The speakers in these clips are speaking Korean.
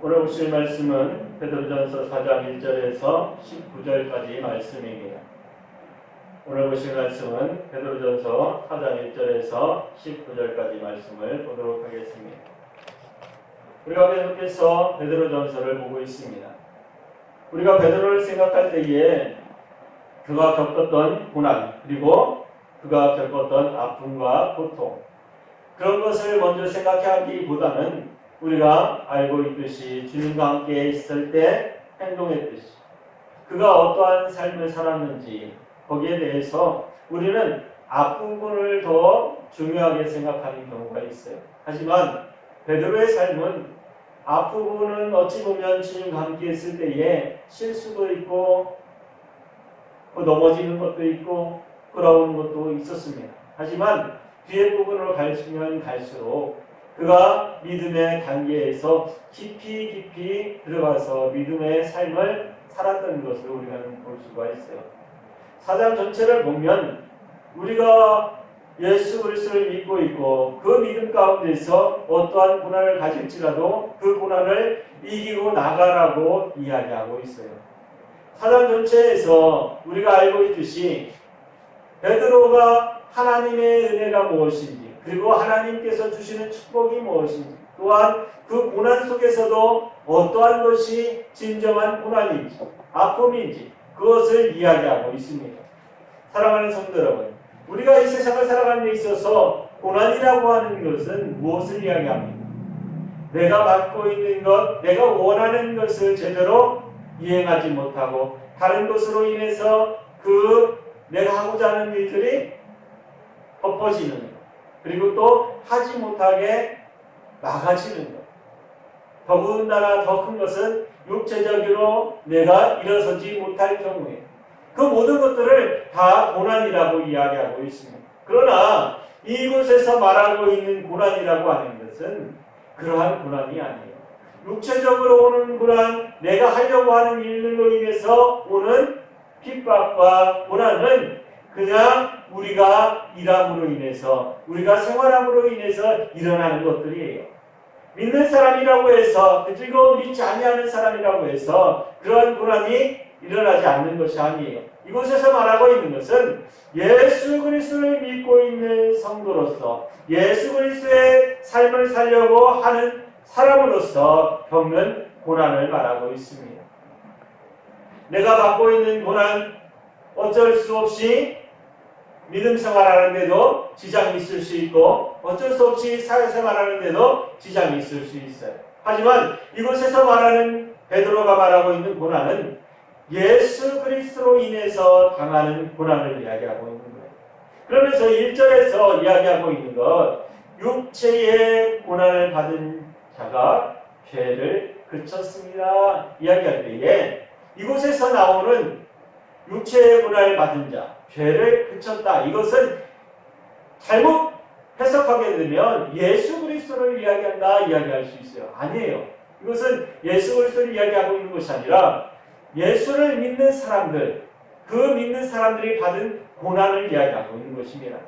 오늘 보실 말씀은 베드로전서 4장 1절에서 19절까지 말씀입니다. 오늘 보실 말씀은 베드로전서 4장 1절에서 19절까지 말씀을 보도록 하겠습니다. 우리가 계속해서 베드로전서를 보고 있습니다. 우리가 베드로를 생각할 때에 그가 겪었던 고난, 그리고 그가 겪었던 아픔과 고통, 그런 것을 먼저 생각하기보다는 우리가 알고 있듯이 주님과 함께 있을 때 행동했듯이 그가 어떠한 삶을 살았는지 거기에 대해서 우리는 앞부분을 더 중요하게 생각하는 경우가 있어요. 하지만 베드로의 삶은 앞부분은 어찌 보면 주님과 함께 있을 때에 실수도 있고 넘어지는 것도 있고 끌어오는 것도 있었습니다. 하지만 뒤에 부분으로 갈수면 갈수록 그가 믿음의 단계에서 깊이 들어가서 믿음의 삶을 살았던 것을 우리는 볼 수가 있어요. 사장 전체를 보면 우리가 예수 그리스도를 믿고 있고 그 믿음 가운데서 어떠한 고난을 가질지라도 그 고난을 이기고 나가라고 이야기하고 있어요. 사장 전체에서 우리가 알고 있듯이 베드로가 하나님의 은혜가 무엇인지, 그리고 하나님께서 주시는 축복이 무엇인지, 또한 그 고난 속에서도 어떠한 것이 진정한 고난인지, 아픔인지 그것을 이야기하고 있습니다. 사랑하는 성도 여러분, 우리가 이 세상을 살아가는 데 있어서 고난이라고 하는 것은 무엇을 이야기합니까? 내가 맡고 있는 것, 내가 원하는 것을 제대로 이행하지 못하고 다른 것으로 인해서 내가 하고자 하는 일들이 덮어지는 것, 그리고 또 하지 못하게 막아지는 것. 더군다나 더 큰 것은 육체적으로 내가 일어서지 못할 경우에 그 모든 것들을 다 고난이라고 이야기하고 있습니다. 그러나 이곳에서 말하고 있는 고난이라고 하는 것은 그러한 고난이 아니에요. 육체적으로 오는 고난, 내가 하려고 하는 일들로 인해서 오는 핍박과 고난은 그냥 우리가 일함으로 인해서, 우리가 생활함으로 인해서 일어나는 것들이에요. 믿는 사람이라고 해서, 그리고 믿지 아니하는 사람이라고 해서 그러한 고난이 일어나지 않는 것이 아니에요. 이곳에서 말하고 있는 것은 예수 그리스도를 믿고 있는 성도로서 예수 그리스도의 삶을 살려고 하는 사람으로서 겪는 고난을 말하고 있습니다. 내가 받고 있는 고난, 어쩔 수 없이 믿음 생활하는데도 지장이 있을 수 있고 어쩔 수 없이 사회생활하는데도 지장이 있을 수 있어요. 하지만 이곳에서 말하는 베드로가 말하고 있는 고난은 예수 그리스도로 인해서 당하는 고난을 이야기하고 있는 거예요. 그러면서 1절에서 이야기하고 있는 것, 육체의 고난을 받은 자가 죄를 그쳤습니다 이야기할 때에 이곳에서 나오는 육체의 고난을 받은 자, 죄를 그쳤다. 이것은 잘못 해석하게 되면 예수 그리스도를 이야기한다 이야기할 수 있어요. 아니에요. 이것은 예수 그리스도를 이야기하고 있는 것이 아니라 예수를 믿는 사람들, 그 믿는 사람들이 받은 고난을 이야기하고 있는 것입니다.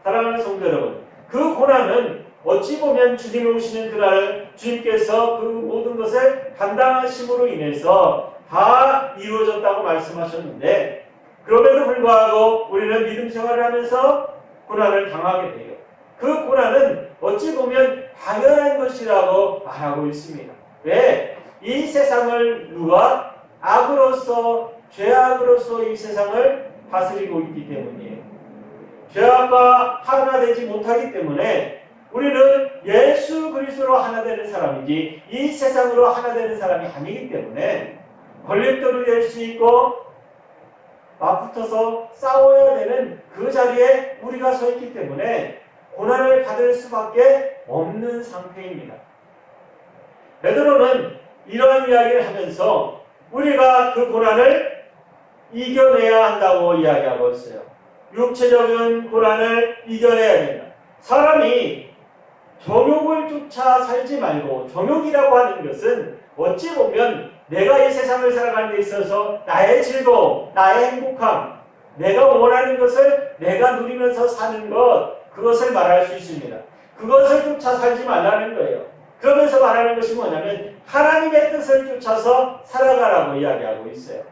사랑하는 성도 여러분, 그 고난은 어찌 보면 주님이 오시는 그날 주님께서 그 모든 것을 감당하심으로 인해서 다 이루어졌다고 말씀하셨는데 그럼에도 불구하고 우리는 믿음 생활을 하면서 고난을 당하게 돼요. 그 고난은 어찌 보면 당연한 것이라고 말하고 있습니다. 왜? 이 세상을 누가 악으로서 죄악으로서 이 세상을 다스리고 있기 때문이에요. 죄악과 하나 되지 못하기 때문에 우리는 예수 그리스도로 하나 되는 사람이지 이 세상으로 하나 되는 사람이 아니기 때문에 걸림돌이 될 수 있고 맞붙어서 싸워야 되는 그 자리에 우리가 서 있기 때문에 고난을 받을 수밖에 없는 상태입니다. 베드로는 이러한 이야기를 하면서 우리가 그 고난을 이겨내야 한다고 이야기하고 있어요. 육체적인 고난을 이겨내야 된다. 사람이 정욕을 쫓아 살지 말고, 정욕이라고 하는 것은 어찌 보면 내가 이 세상을 살아가는 데 있어서 나의 즐거움, 나의 행복함, 내가 원하는 것을 내가 누리면서 사는 것, 그것을 말할 수 있습니다. 그것을 쫓아 살지 말라는 거예요. 그러면서 말하는 것이 뭐냐면 하나님의 뜻을 쫓아서 살아가라고 이야기하고 있어요.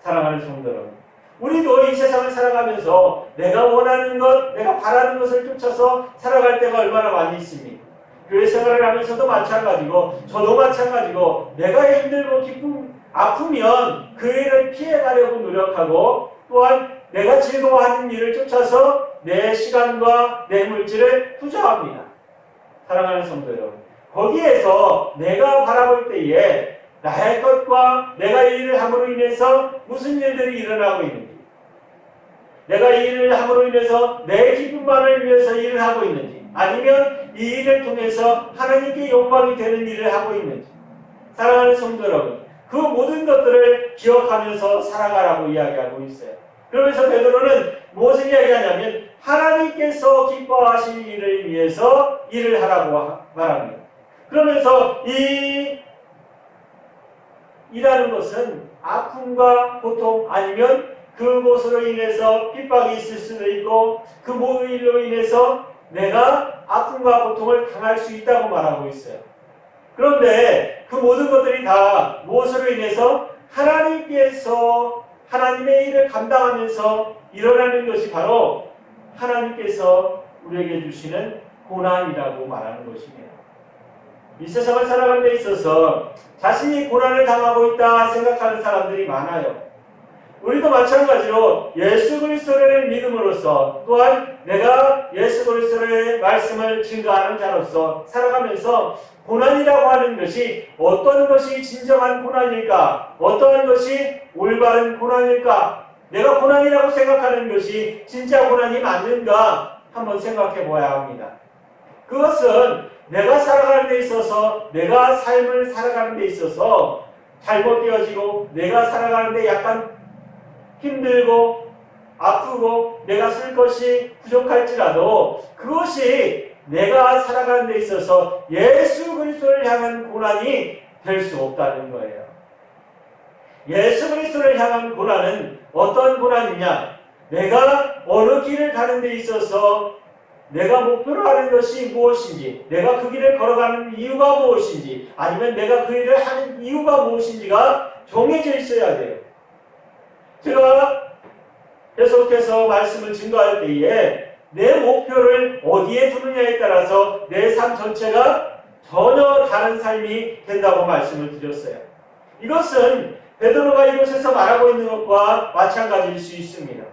사랑하는 성도 여러분, 우리도 이 세상을 살아가면서 내가 원하는 것, 내가 바라는 것을 쫓아서 살아갈 때가 얼마나 많이 있습니까? 교회 생활을 하면서도 마찬가지고 저도 마찬가지고 내가 힘들고 아프면 그 일을 피해가려고 노력하고 또한 내가 즐거워하는 일을 쫓아서 내 시간과 내 물질을 투자합니다. 사랑하는 성도 여러분, 거기에서 내가 바라볼 때에 나의 것과 내가 이 일을 함으로 인해서 무슨 일들이 일어나고 있는지, 내가 이 일을 함으로 인해서 내 기쁨만을 위해서 일을 하고 있는지, 아니면 이 일을 통해서 하나님께 영광이 되는 일을 하고 있는지, 사랑하는 성도 여러분, 그 모든 것들을 기억하면서 살아가라고 이야기하고 있어요. 그러면서 베드로는 무엇을 이야기하냐면 하나님께서 기뻐하실 일을 위해서 일을 하라고 말합니다. 그러면서 이 일하는 것은 아픔과 고통 아니면 그것으로 인해서 핍박이 있을 수도 있고 그 모든 일로 인해서 내가 아픔과 고통을 당할 수 있다고 말하고 있어요. 그런데 그 모든 것들이 다 무엇으로 인해서 하나님께서 하나님의 일을 감당하면서 일어나는 것이 바로 하나님께서 우리에게 주시는 고난이라고 말하는 것입니다. 이 세상을 살아가는 데 있어서 자신이 고난을 당하고 있다 생각하는 사람들이 많아요. 우리도 마찬가지로 예수 그리스도를 믿음으로써 또한 내가 예수 그리스도의 말씀을 증거하는 자로서 살아가면서 고난이라고 하는 것이 어떤 것이 진정한 고난일까? 어떠한 것이 올바른 고난일까? 내가 고난이라고 생각하는 것이 진짜 고난이 맞는가? 한번 생각해 보아야 합니다. 그것은 내가 살아가는 데 있어서 내가 삶을 살아가는 데 있어서 잘못되어지고 내가 살아가는 데 약간 힘들고 아프고 내가 쓸 것이 부족할지라도 그것이 내가 살아가는 데 있어서 예수 그리스도를 향한 고난이 될 수 없다는 거예요. 예수 그리스도를 향한 고난은 어떤 고난이냐? 내가 어느 길을 가는 데 있어서 내가 목표로 하는 것이 무엇인지, 내가 그 길을 걸어가는 이유가 무엇인지, 아니면 내가 그 일을 하는 이유가 무엇인지가 정해져 있어야 돼요. 제가 계속해서 말씀을 증거할 때에 내 목표를 어디에 두느냐에 따라서 내 삶 전체가 전혀 다른 삶이 된다고 말씀을 드렸어요. 이것은 베드로가 이곳에서 말하고 있는 것과 마찬가지일 수 있습니다.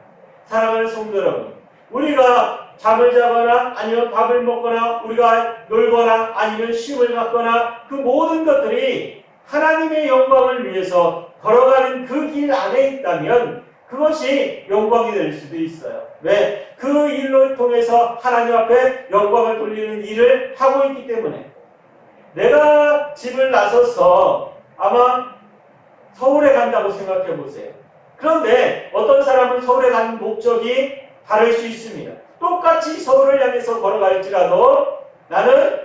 사랑하는 성도 여러분, 우리가 잠을 자거나 아니면 밥을 먹거나 우리가 놀거나 아니면 쉼을 갖거나 그 모든 것들이 하나님의 영광을 위해서 걸어가는 그 길 안에 있다면 그것이 영광이 될 수도 있어요. 왜? 그 일로 통해서 하나님 앞에 영광을 돌리는 일을 하고 있기 때문에. 내가 집을 나서서 아마 서울에 간다고 생각해 보세요. 그런데 어떤 사람은 서울에 가는 목적이 다를 수 있습니다. 똑같이 서울을 향해서 걸어갈지라도 나는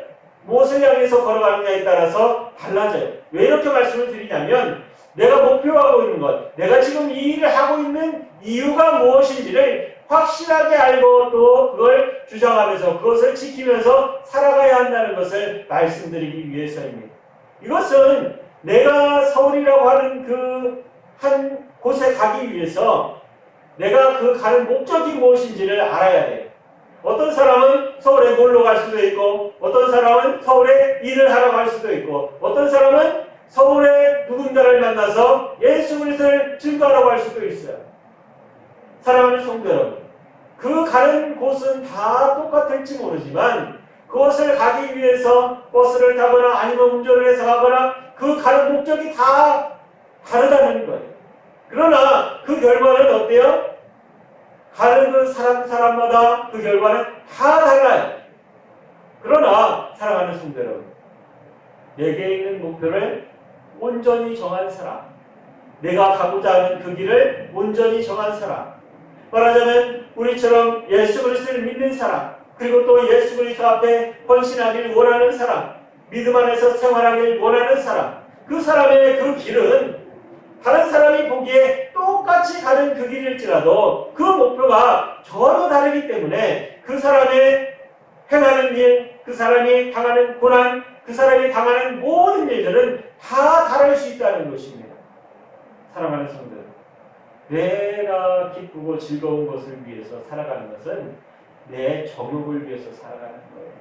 무엇을 향해서 걸어가느냐에 따라서 달라져요. 왜 이렇게 말씀을 드리냐면 내가 목표하고 있는 것, 내가 지금 이 일을 하고 있는 이유가 무엇인지를 확실하게 알고 또 그걸 주장하면서 그것을 지키면서 살아가야 한다는 것을 말씀드리기 위해서입니다. 이것은 내가 서울이라고 하는 그 한 곳에 가기 위해서 내가 그 가는 목적이 무엇인지를 알아야 돼요. 어떤 사람은 서울에 놀러 갈 수도 있고 어떤 사람은 서울에 일을 하러 갈 수도 있고 어떤 사람은 서울에 누군가를 만나서 예수 그리스도를 증거하러 갈 수도 있어요. 사랑하는 성도 여러분, 그 가는 곳은 다 똑같을지 모르지만 그것을 가기 위해서 버스를 타거나 아니면 운전을 해서 가거나 그 가는 목적이 다 다르다는 거예요. 그러나 그 결과는 어때요? 가는 그 사람마다 그 결과는 다 달라요. 그러나 사랑하는 성도 여러분, 내게 있는 목표를 온전히 정한 사람, 내가 가고자 하는 그 길을 온전히 정한 사람, 말하자면 우리처럼 예수 그리스도를 믿는 사람, 그리고 또 예수 그리스도 앞에 헌신하길 원하는 사람, 믿음 안에서 생활하길 원하는 사람, 그 사람의 그 길은 다른 사람이 보기에 똑같이 가는 그 길일지라도 그 목표가 전혀 다르기 때문에 그 사람의 행하는 일, 그 사람이 당하는 고난, 그 사람이 당하는 모든 일들은 다 다를 수 있다는 것입니다. 사랑하는 성도, 내가 기쁘고 즐거운 것을 위해서 살아가는 것은 내 정욕을 위해서 살아가는 거예요.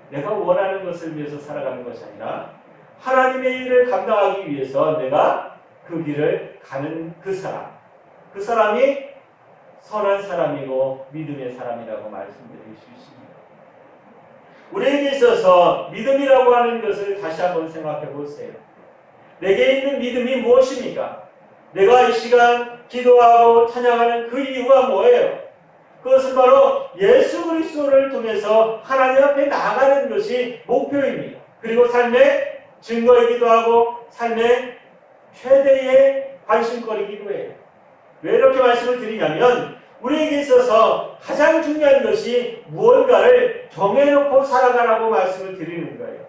내가 원하는 것을 위해서 살아가는 것이 아니라 하나님의 일을 감당하기 위해서 내가 그 길을 가는 그 사람이 선한 사람이고 믿음의 사람이라고 말씀드릴 수 있습니다. 우리에게 있어서 믿음이라고 하는 것을 다시 한번 생각해 보세요. 내게 있는 믿음이 무엇입니까? 내가 이 시간 기도하고 찬양하는 그 이유가 뭐예요? 그것은 바로 예수 그리스도를 통해서 하나님 앞에 나아가는 것이 목표입니다. 그리고 삶의 증거이기도 하고 삶의 최대의 관심거리이기도 해요. 왜 이렇게 말씀을 드리냐면 우리에게 있어서 가장 중요한 것이 무언가를 정해놓고 살아가라고 말씀을 드리는 거예요.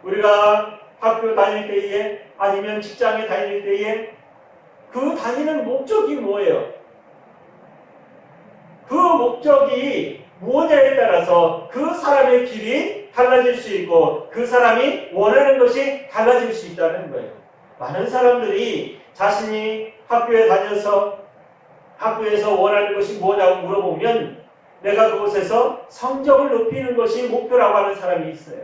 우리가 학교 다닐 때에 아니면 직장에 다닐 때에 그 다니는 목적이 뭐예요? 그 목적이 무엇냐에 따라서 그 사람의 길이 달라질 수 있고 그 사람이 원하는 것이 달라질 수 있다는 거예요. 많은 사람들이 자신이 학교에 다녀서 학교에서 원하는 것이 뭐냐고 물어보면 내가 그곳에서 성적을 높이는 것이 목표라고 하는 사람이 있어요.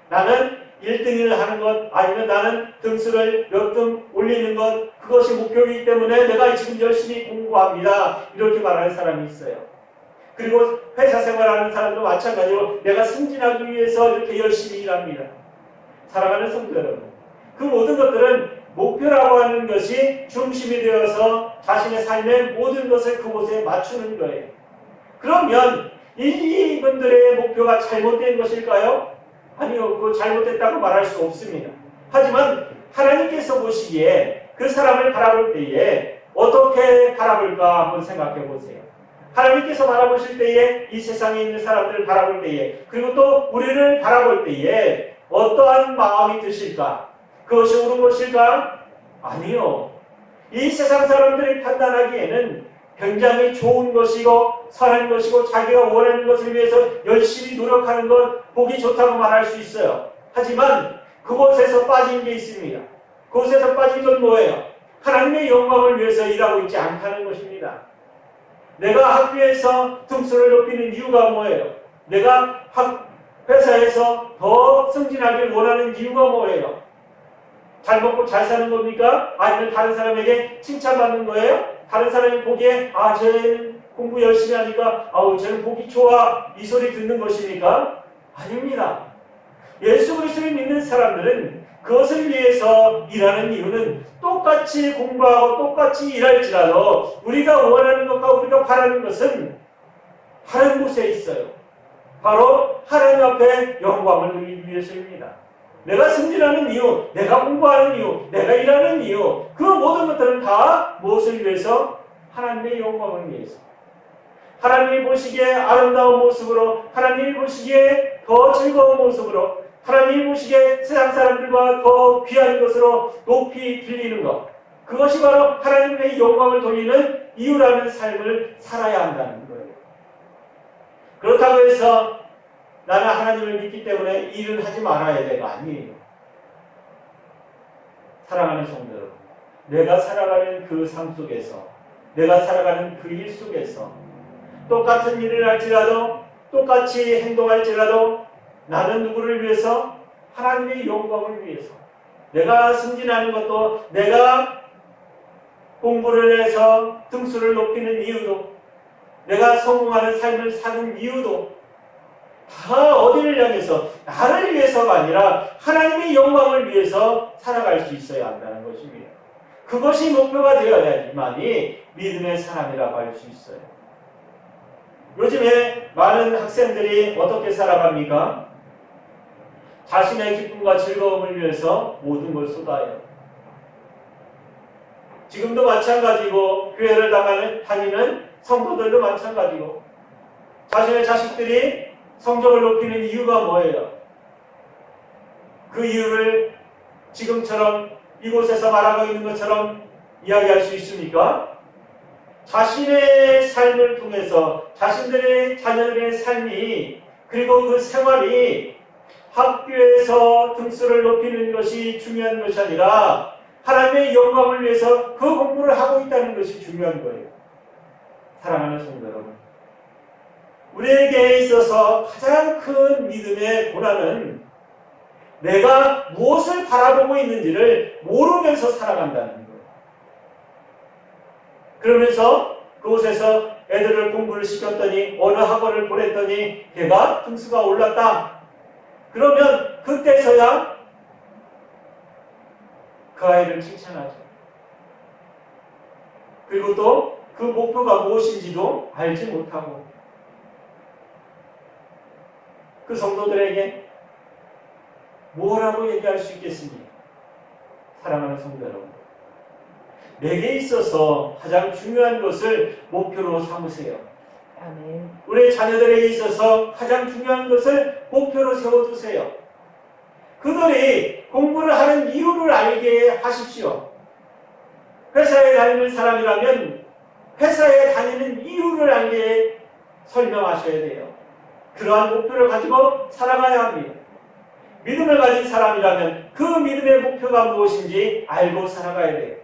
나는 1등을 하는 것 아니면 나는 등수를 몇 등 올리는 것 그것이 목표이기 때문에 내가 지금 열심히 공부합니다. 이렇게 말하는 사람이 있어요. 그리고 회사 생활하는 사람도 마찬가지로 내가 승진하기 위해서 이렇게 열심히 일합니다. 사랑하는 성도 여러분, 그 모든 것들은 목표라고 하는 것이 중심이 되어서 자신의 삶의 모든 것을 그곳에 맞추는 거예요. 그러면 이분들의 목표가 잘못된 것일까요? 아니요, 그거 잘못됐다고 말할 수 없습니다. 하지만 하나님께서 보시기에 그 사람을 바라볼 때에 어떻게 바라볼까 한번 생각해 보세요. 하나님께서 바라보실 때에 이 세상에 있는 사람들을 바라볼 때에 그리고 또 우리를 바라볼 때에 어떠한 마음이 드실까? 그것이 옳은 것일까? 아니요. 이 세상 사람들이 판단하기에는 굉장히 좋은 것이고 선한 것이고 자기가 원하는 것을 위해서 열심히 노력하는 것 보기 좋다고 말할 수 있어요. 하지만 그곳에서 빠진 게 있습니다. 그곳에서 빠진 건 뭐예요? 하나님의 영광을 위해서 일하고 있지 않다는 것입니다. 내가 학교에서 등수를 높이는 이유가 뭐예요? 내가 회사에서 더 승진하길 원하는 이유가 뭐예요? 잘 먹고 잘 사는 겁니까? 아니면 다른 사람에게 칭찬받는 거예요? 다른 사람이 보기에 쟤는 공부 열심히 하니까 쟤는 보기 좋아 이 소리 듣는 것입니까? 아닙니다. 예수 그리스도를 믿는 사람들은 그것을 위해서 일하는 이유는 똑같이 공부하고 똑같이 일할지라도 우리가 원하는 것과 우리가 바라는 것은 다른 곳에 있어요. 바로 하나님 앞에 영광을 누리기 위해서입니다. 내가 승진하는 이유, 내가 공부하는 이유, 내가 일하는 이유 그 모든 것들은 다 무엇을 위해서? 하나님의 영광을 위해서. 하나님이 보시기에 아름다운 모습으로 하나님이 보시기에 더 즐거운 모습으로 하나님이 보시기에 세상 사람들과 더 귀한 것으로 높이 들리는 것 그것이 바로 하나님의 영광을 돌리는 이유라는 삶을 살아야 한다는 거예요. 그렇다고 해서 나는 하나님을 믿기 때문에 일을 하지 말아야 돼가 아니에요. 사랑하는 성도 여러분, 내가 살아가는 그 삶 속에서 내가 살아가는 그 일 속에서 똑같은 일을 할지라도 똑같이 행동할지라도 나는 누구를 위해서? 하나님의 영광을 위해서. 내가 승진하는 것도 내가 공부를 해서 등수를 높이는 이유도 내가 성공하는 삶을 사는 이유도 다 어디를 향해서 나를 위해서가 아니라 하나님의 영광을 위해서 살아갈 수 있어야 한다는 것입니다. 그것이 목표가 되어야지만이 믿음의 사람이라고 할 수 있어요. 요즘에 많은 학생들이 어떻게 살아갑니까? 자신의 기쁨과 즐거움을 위해서 모든 걸 쏟아요. 지금도 마찬가지고 교회를 다니는 성도들도 마찬가지고 자신의 자식들이 성적을 높이는 이유가 뭐예요? 그 이유를 지금처럼 이곳에서 말하고 있는 것처럼 이야기할 수 있습니까? 자신의 삶을 통해서 자신들의 자녀들의 삶이 그리고 그 생활이 학교에서 등수를 높이는 것이 중요한 것이 아니라 하나님의 영광을 위해서 그 공부를 하고 있다는 것이 중요한 거예요. 사랑하는 성도 여러분, 우리에게 있어서 가장 큰 믿음의 고난은 내가 무엇을 바라보고 있는지를 모르면서 살아간다는 거예요. 그러면서 그곳에서 애들을 공부를 시켰더니 어느 학원을 보냈더니 걔가 등수가 올랐다. 그러면 그때서야 그 아이를 칭찬하죠. 그리고 또 그 목표가 무엇인지도 알지 못하고 그 성도들에게 뭐라고 얘기할 수 있겠습니까? 사랑하는 성도 여러분, 내게 있어서 가장 중요한 것을 목표로 삼으세요. 아멘. 우리 자녀들에게 있어서 가장 중요한 것을 목표로 세워두세요. 그들이 공부를 하는 이유를 알게 하십시오. 회사에 다니는 사람이라면 회사에 다니는 이유를 알게 설명하셔야 돼요. 그러한 목표를 가지고 살아가야 합니다. 믿음을 가진 사람이라면 그 믿음의 목표가 무엇인지 알고 살아가야 돼요.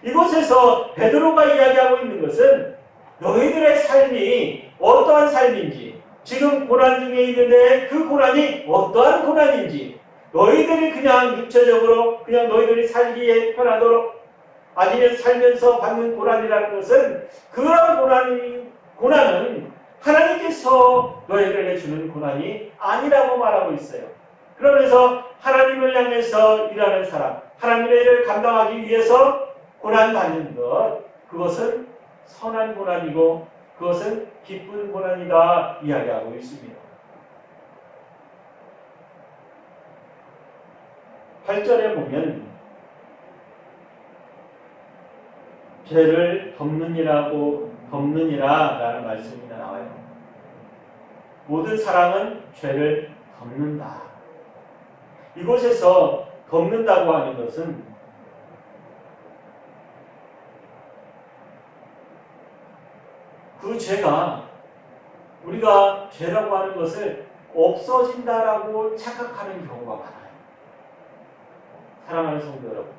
이곳에서 베드로가 이야기하고 있는 것은 너희들의 삶이 어떠한 삶인지, 지금 고난 중에 있는데 그 고난이 어떠한 고난인지, 너희들이 그냥 육체적으로 그냥 너희들이 살기에 편하도록 아니면 살면서 받는 고난이라는 것은 그런 고난은 하나님께서 너희들에게 주는 고난이 아니라고 말하고 있어요. 그러면서 하나님을 향해서 일하는 사람, 하나님의 일을 감당하기 위해서 고난받는 것, 그것은 선한 고난이고 그것은 기쁜 고난이다 이야기하고 있습니다. 8절에 보면 죄를 덮느니라 라는 말씀이 나와요. 모든 사랑은 죄를 덮는다. 이곳에서 덮는다고 하는 것은 그 죄가 우리가 죄라고 하는 것을 없어진다라고 착각하는 경우가 많아요. 사랑하는 성도 여러분,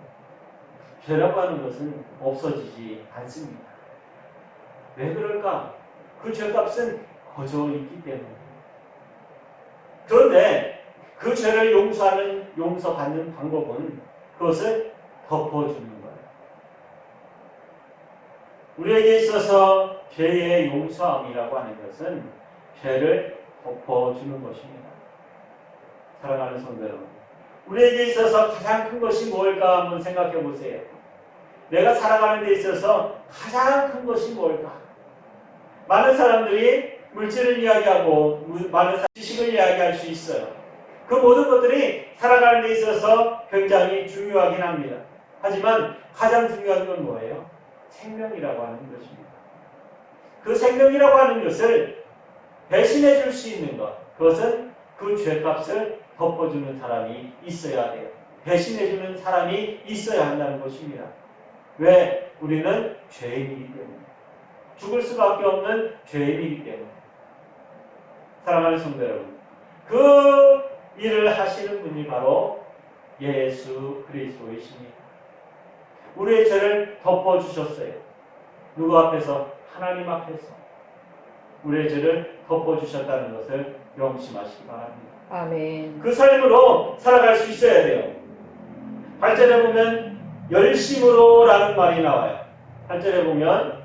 죄라고 하는 것은 없어지지 않습니다. 왜 그럴까? 그 죄값은 거저 있기 때문에. 그런데 그 죄를 용서받는 방법은 그것을 덮어주는 거예요. 우리에게 있어서 죄의 용서함이라고 하는 것은 죄를 덮어주는 것입니다. 사랑하는 성도 여러분, 우리에게 있어서 가장 큰 것이 뭘까 한번 생각해 보세요. 내가 살아가는 데 있어서 가장 큰 것이 뭘까? 많은 사람들이 물질을 이야기하고 많은 지식을 이야기할 수 있어요. 그 모든 것들이 살아가는 데 있어서 굉장히 중요하긴 합니다. 하지만 가장 중요한 건 뭐예요? 생명이라고 하는 것입니다. 그 생명이라고 하는 것을 대신해 줄 수 있는 것, 그것은 그 죄값을 덮어주는 사람이 있어야 돼요. 대신해 주는 사람이 있어야 한다는 것입니다. 왜? 우리는 죄인이기 때문에. 죽을 수밖에 없는 죄인이기 때문에. 사랑하는 성도 여러분, 그 일을 하시는 분이 바로 예수 그리스도이십니다. 우리의 죄를 덮어주셨어요. 누구 앞에서? 하나님 앞에서 우리의 죄를 덮어주셨다는 것을 명심하시기 바랍니다. 아멘. 그 삶으로 살아갈 수 있어야 돼요. 8절에 보면 열심으로 라는 말이 나와요. 8절에 보면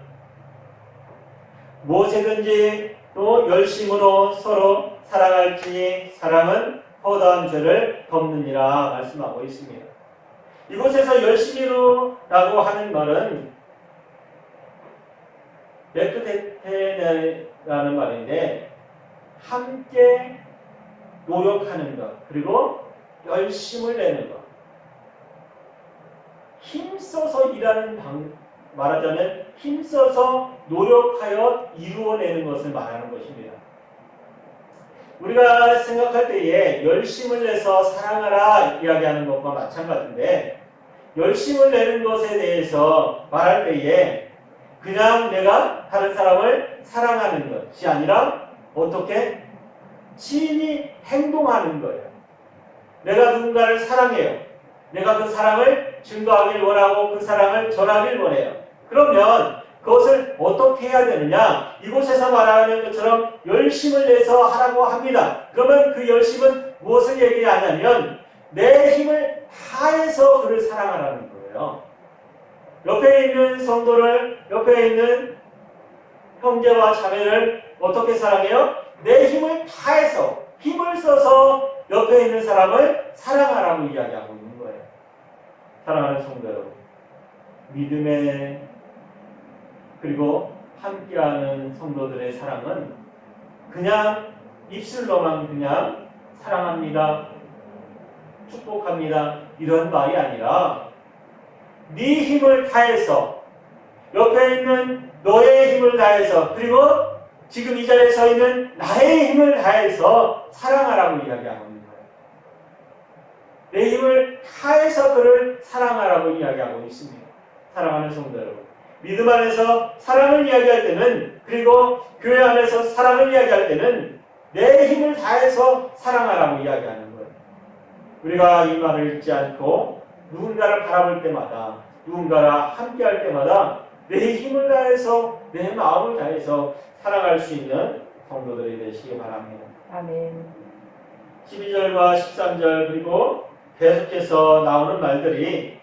무엇이든지 또 열심으로 서로 사랑할지니 사랑은 허다한 죄를 덮느니라 말씀하고 있습니다. 이곳에서 열심히로라고 하는 말은 베크테테라는 말인데 함께 노력하는 것, 그리고 열심을 내는 것, 힘써서 일하는 말하자면 힘써서 노력하여 이루어내는 것을 말하는 것입니다. 우리가 생각할 때에 열심을 내서 사랑하라 이야기하는 것과 마찬가지인데, 열심을 내는 것에 대해서 말할 때에 그냥 내가 다른 사람을 사랑하는 것이 아니라 어떻게 시인이 행동하는 거예요. 내가 누군가를 사랑해요. 내가 그 사랑을 증거하길 원하고 그 사랑을 전하길 원해요. 그러면 그것을 어떻게 해야 되느냐? 이곳에서 말하는 것처럼 열심을 내서 하라고 합니다. 그러면 그 열심은 무엇을 얘기하냐면 내 힘을 다해서 그를 사랑하라는 거예요. 옆에 있는 성도를, 옆에 있는 형제와 자매를 어떻게 사랑해요? 내 힘을 다해서, 힘을 써서 옆에 있는 사람을 사랑하라고 이야기하고 있는 거예요. 사랑하는 성도 여러분, 믿음의 그리고 함께하는 성도들의 사랑은 그냥 입술로만 그냥 사랑합니다, 축복합니다 이런 말이 아니라 네 힘을 다해서, 옆에 있는 너의 힘을 다해서, 그리고 지금 이 자리에 서 있는 나의 힘을 다해서 사랑하라고 이야기하고 있는 거예요. 내 힘을 다해서 그를 사랑하라고 이야기하고 있습니다. 사랑하는 성도 여러분, 믿음 안에서 사랑을 이야기할 때는, 그리고 교회 안에서 사랑을 이야기할 때는 내 힘을 다해서 사랑하라고 이야기하는 거예요. 우리가 이 말을 잊지 않고 누군가를 바라볼 때마다, 누군가랑 함께할 때마다 내 힘을 다해서, 내 마음을 다해서 살아갈 수 있는 성도들이 되시기 바랍니다. 아멘. 12절과 13절 그리고 계속해서 나오는 말들이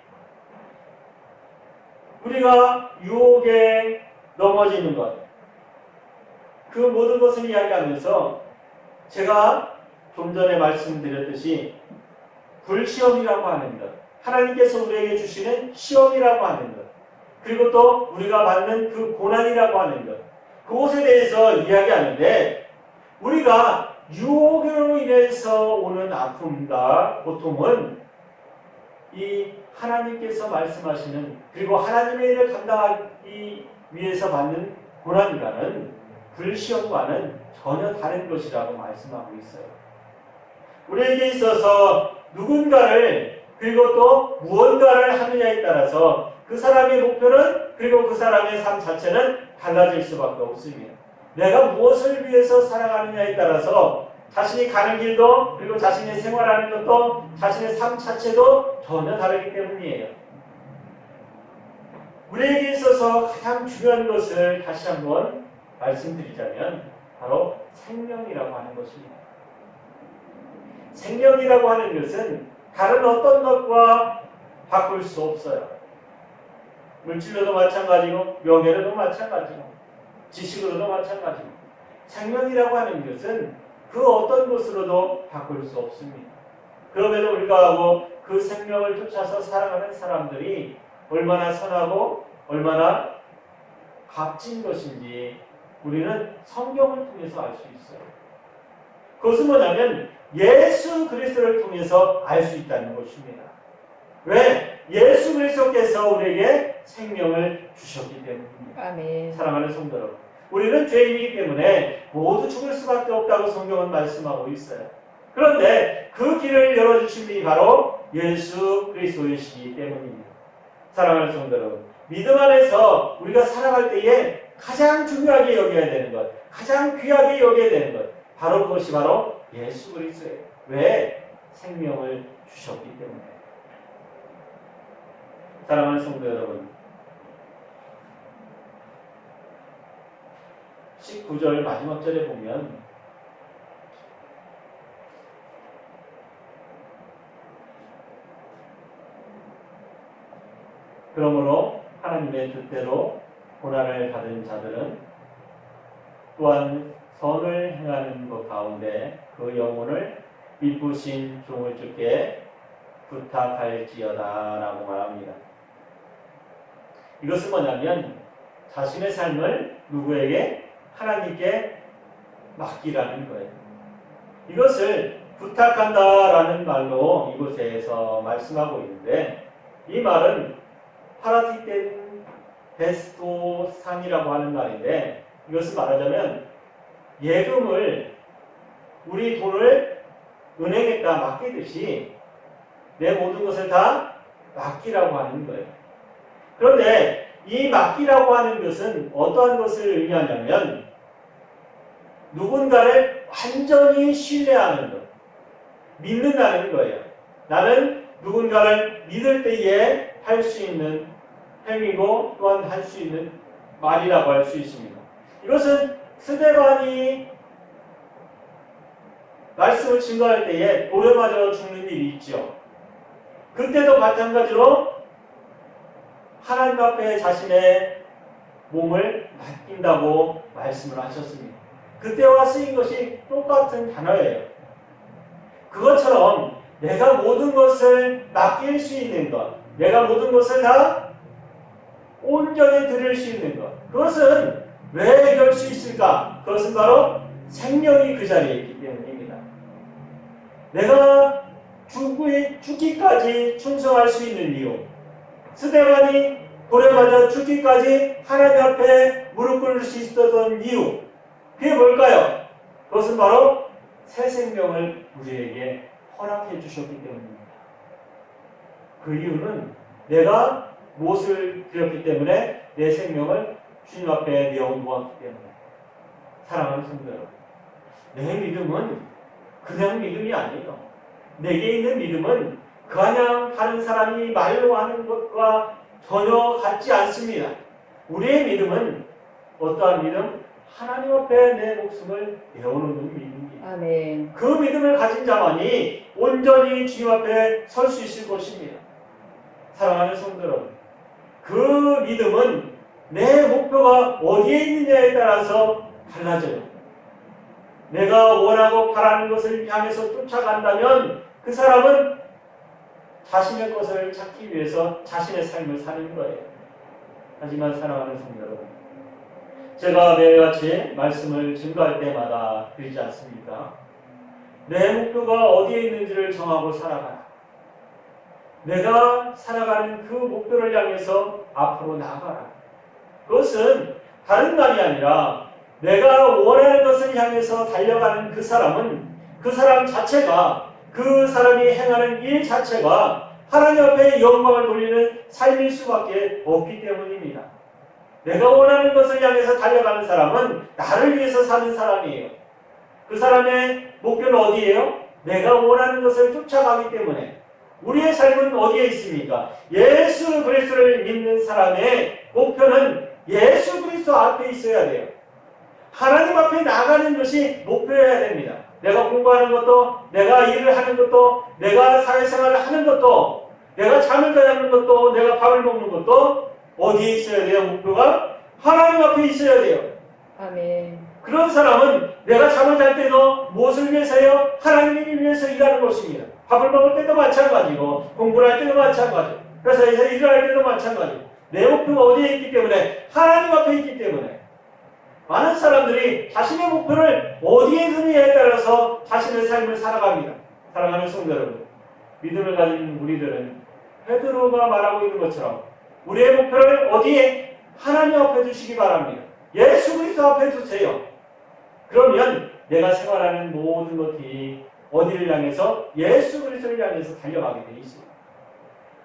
우리가 유혹에 넘어지는 것, 그 모든 것을 이야기하면서 제가 좀 전에 말씀드렸듯이 불시험이라고 하는 것, 하나님께서 우리에게 주시는 시험이라고 하는 것, 그리고 또 우리가 받는 그 고난이라고 하는 것, 그것에 대해서 이야기하는데, 우리가 유혹으로 인해서 오는 아픔과 고통은 이 하나님께서 말씀하시는, 그리고 하나님의 일을 감당하기 위해서 받는 고난이라는 불시험과는 전혀 다른 것이라고 말씀하고 있어요. 우리에게 있어서 누군가를, 그리고 또 무언가를 하느냐에 따라서 그 사람의 목표는, 그리고 그 사람의 삶 자체는 달라질 수밖에 없습니다. 내가 무엇을 위해서 살아가느냐에 따라서 자신이 가는 길도, 그리고 자신이 생활하는 것도, 자신의 삶 자체도 전혀 다르기 때문이에요. 우리에게 있어서 가장 중요한 것을 다시 한번 말씀드리자면 바로 생명이라고 하는 것입니다. 생명이라고 하는 것은 다른 어떤 것과 바꿀 수 없어요. 물질로도 마찬가지고, 명예로도 마찬가지고, 지식으로도 마찬가지고, 생명이라고 하는 것은 그 어떤 것으로도 바꿀 수 없습니다. 그럼에도 불구하고 그 생명을 쫓아서 살아가는 사람들이 얼마나 선하고 얼마나 값진 것인지 우리는 성경을 통해서 알 수 있어요. 그것은 뭐냐면 예수 그리스도를 통해서 알 수 있다는 것입니다. 왜? 예수 그리스도께서 우리에게 생명을 주셨기 때문입니다. 아멘. 사랑하는 성도 여러분, 우리는 죄인이기 때문에 모두 죽을 수밖에 없다고 성경은 말씀하고 있어요. 그런데 그 길을 열어주신 분이 바로 예수 그리스도이시기 때문입니다. 사랑하는 성도 여러분, 믿음 안에서 우리가 살아갈 때에 가장 중요하게 여겨야 되는 것, 가장 귀하게 여겨야 되는 것, 바로 그것이 바로 예수 그리스도예요. 왜? 생명을 주셨기 때문에. 사랑하는 성도 여러분, 19절 마지막 절에 보면 그러므로 하나님의 뜻대로 고난을 받은 자들은 또한 선을 행하는 것 가운데 그 영혼을 이쁘신 종을 주께 부탁할지어다 라고 말합니다. 이것은 뭐냐면 자신의 삶을 누구에게? 하나님께 맡기라는 거예요. 이것을 부탁한다라는 말로 이곳에서 말씀하고 있는데, 이 말은 파라티텐 베스토산이라고 하는 말인데, 이것을 말하자면 예금을, 우리 돈을 은행에다 맡기듯이 내 모든 것을 다 맡기라고 하는 거예요. 그런데 이 맡기라고 하는 것은 어떠한 것을 의미하냐면 누군가를 완전히 신뢰하는 것, 믿는다는 거예요. 나는 누군가를 믿을 때에 할 수 있는 행위고 또한 할 수 있는 말이라고 할 수 있습니다. 이것은 스데반이 말씀을 증거할 때에 돌에 맞아 죽는 일이 있죠. 그때도 마찬가지로 하나님 앞에 자신의 몸을 맡긴다고 말씀을 하셨습니다. 그때와 쓰인 것이 똑같은 단어예요. 그것처럼 내가 모든 것을 맡길 수 있는 것, 내가 모든 것을 다 온전히 드릴 수 있는 것, 그것은 왜 이럴 수 있을까? 그것은 바로 생명이 그 자리에 있기 때문입니다. 내가 죽기까지 충성할 수 있는 이유, 스데반이 돌에 맞아 죽기까지 하나님 앞에 무릎 꿇을 수 있었던 이유, 그게 뭘까요? 그것은 바로 새 생명을 우리에게 허락해 주셨기 때문입니다. 그 이유는 내가 무엇을 드렸기 때문에 내 생명을 주님 앞에 내어놓았기 때문에. 사랑하는 성도 여러분, 내 믿음은 그냥 믿음이 아니에요. 내게 있는 믿음은 그냥 다른 사람이 말로 하는 것과 전혀 같지 않습니다. 우리의 믿음은 어떠한 믿음? 하나님 앞에 내 목숨을 내어놓는 믿음입니다. 아멘. 그 믿음을 가진 자만이 온전히 주님 앞에 설 수 있을 것입니다. 사랑하는 성도 여러분, 그 믿음은 내 목표가 어디에 있느냐에 따라서 달라져요. 내가 원하고 바라는 것을 향해서 쫓아간다면 그 사람은 자신의 것을 찾기 위해서 자신의 삶을 사는 거예요. 하지만 사랑하는 성도 여러분, 제가 매일같이 말씀을 증거할 때마다 드리지 않습니까? 내 목표가 어디에 있는지를 정하고 살아가라. 내가 살아가는 그 목표를 향해서 앞으로 나아가라. 그것은 다른 말이 아니라 내가 원하는 것을 향해서 달려가는 그 사람은 그 사람 자체가, 그 사람이 행하는 일 자체가 하나님 앞에 영광을 돌리는 삶일 수밖에 없기 때문입니다. 내가 원하는 것을 향해서 달려가는 사람은 나를 위해서 사는 사람이에요. 그 사람의 목표는 어디예요? 내가 원하는 것을 쫓아가기 때문에. 우리의 삶은 어디에 있습니까? 예수 그리스도를 믿는 사람의 목표는 예수 그리스도 앞에 있어야 돼요. 하나님 앞에 나가는 것이 목표여야 됩니다. 내가 공부하는 것도, 내가 일을 하는 것도, 내가 사회생활을 하는 것도, 내가 잠을 자는 것도, 내가 밥을 먹는 것도 어디에 있어야 돼요? 목표가 하나님 앞에 있어야 돼요. 아멘. 그런 사람은 내가 잠을 잘 때도 무엇을 위해서요? 하나님을 위해서 일하는 것입니다. 밥을 먹을 때도 마찬가지고, 공부를 할 때도 마찬가지고, 회사에서 일을 할 때도 마찬가지고, 내 목표가 어디에 있기 때문에? 하나님 앞에 있기 때문에. 많은 사람들이 자신의 목표를 어디에 두느냐에 따라서 자신의 삶을 살아갑니다. 사랑하는 성도 여러분, 믿음을 가진 우리들은 베드로가 말하고 있는 것처럼 우리의 목표를 어디에? 하나님 앞에 두시기 바랍니다. 예수 그리스도 앞에 두세요. 그러면 내가 생활하는 모든 것이 어디를 향해서? 예수 그리스도를 향해서 달려가게 되어 있습니다.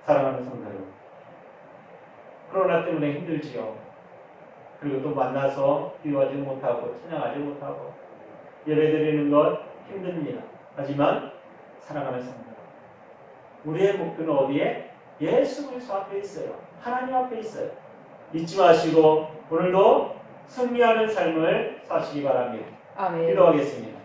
사랑하는 성도 여러분, 코로나 때문에 힘들지요. 그리고 또 만나서 기도하지 못하고 찬양하지 못하고 예배드리는 것 힘듭니다. 하지만 사랑하는 성도 여러분, 우리의 목표는 어디에? 예수 그리스도 앞에 있어요. 하나님 앞에 있어요. 잊지 마시고 오늘도 승리하는 삶을 사시기 바랍니다. 아멘. 기도하겠습니다.